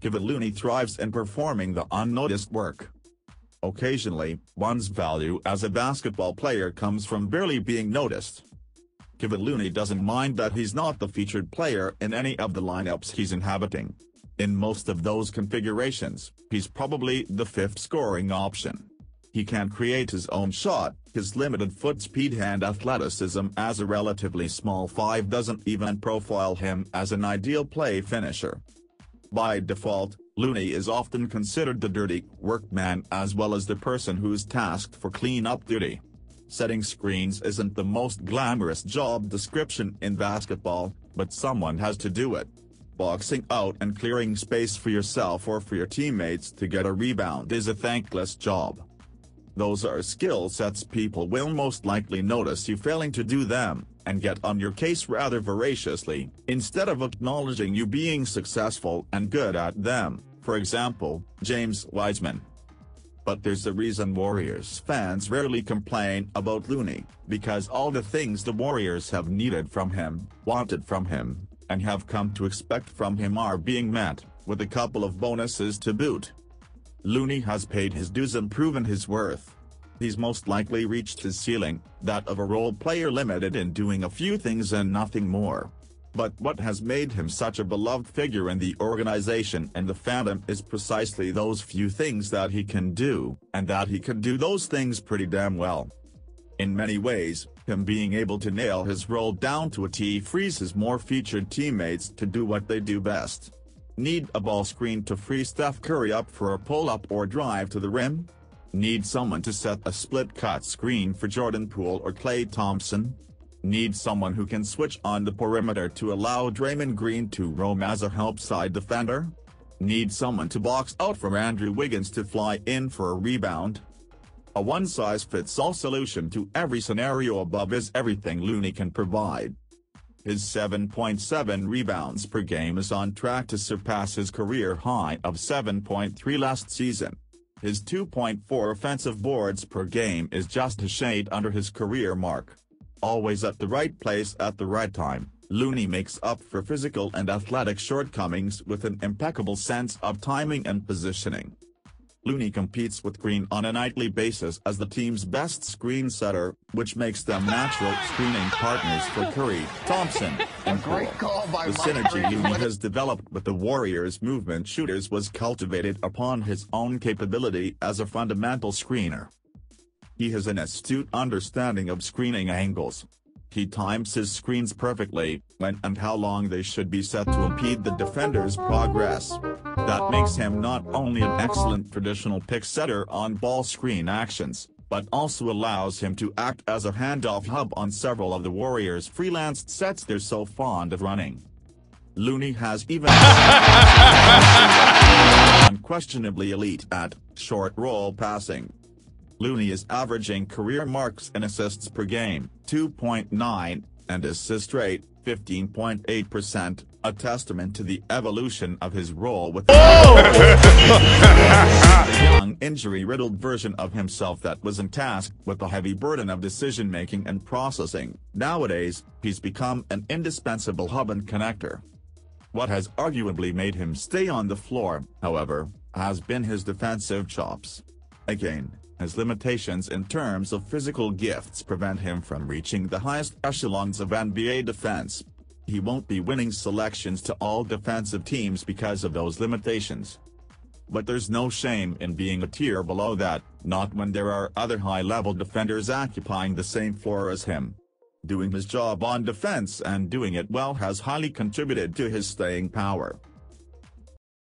Kevon Looney thrives in performing the unnoticed work. Occasionally, one's value as a basketball player comes from barely being noticed. Kevon Looney doesn't mind that he's not the featured player in any of the lineups he's inhabiting. In most of those configurations, he's probably the fifth scoring option. He can create his own shot, his limited foot speed and athleticism as a relatively small 5 doesn't even profile him as an ideal play finisher. By default, Looney is often considered the dirty workman as well as the person who's tasked for clean-up duty. Setting screens isn't the most glamorous job description in basketball, but someone has to do it. Boxing out and clearing space for yourself or for your teammates to get a rebound is a thankless job. Those are skill sets people will most likely notice you failing to do them, and get on your case rather voraciously, instead of acknowledging you being successful and good at them, for example, James Wiseman. But there's a reason Warriors fans rarely complain about Looney, because all the things the Warriors have needed from him, wanted from him, and have come to expect from him are being met, with a couple of bonuses to boot. Looney has paid his dues and proven his worth. He's most likely reached his ceiling, that of a role player limited in doing a few things and nothing more. But what has made him such a beloved figure in the organization and the fandom is precisely those few things that he can do, and that he can do those things pretty damn well. In many ways, him being able to nail his role down to a T frees his more featured teammates to do what they do best. Need a ball screen to free Steph Curry up for a pull-up or drive to the rim? Need someone to set a split-cut screen for Jordan Poole or Klay Thompson? Need someone who can switch on the perimeter to allow Draymond Green to roam as a help-side defender? Need someone to box out for Andrew Wiggins to fly in for a rebound? A one-size-fits-all solution to every scenario above is everything Looney can provide. His 7.7 rebounds per game is on track to surpass his career high of 7.3 last season. His 2.4 offensive boards per game is just a shade under his career mark. Always at the right place at the right time, Looney makes up for physical and athletic shortcomings with an impeccable sense of timing and positioning. Looney competes with Green on a nightly basis as the team's best screen setter, which makes them natural screening partners for Curry, Thompson, and Poole. The synergy Looney has developed with the Warriors' movement shooters was cultivated upon his own capability as a fundamental screener. He has an astute understanding of screening angles. He times his screens perfectly, when and how long they should be set to impede the defender's progress. That makes him not only an excellent traditional pick setter on ball screen actions, but also allows him to act as a handoff hub on several of the Warriors' freelanced sets they're so fond of running. Looney has even unquestionably elite at short roll passing. Looney is averaging career marks and assists per game, 2.9, and assist rate, 15.8%, a testament to the evolution of his role with the young, injury-riddled version of himself that was tasked with the heavy burden of decision-making and processing. Nowadays, he's become an indispensable hub and connector. What has arguably made him stay on the floor, however, has been his defensive chops. Again, his limitations in terms of physical gifts prevent him from reaching the highest echelons of NBA defense. He won't be winning selections to all defensive teams because of those limitations. But there's no shame in being a tier below that, not when there are other high-level defenders occupying the same floor as him. Doing his job on defense and doing it well has highly contributed to his staying power.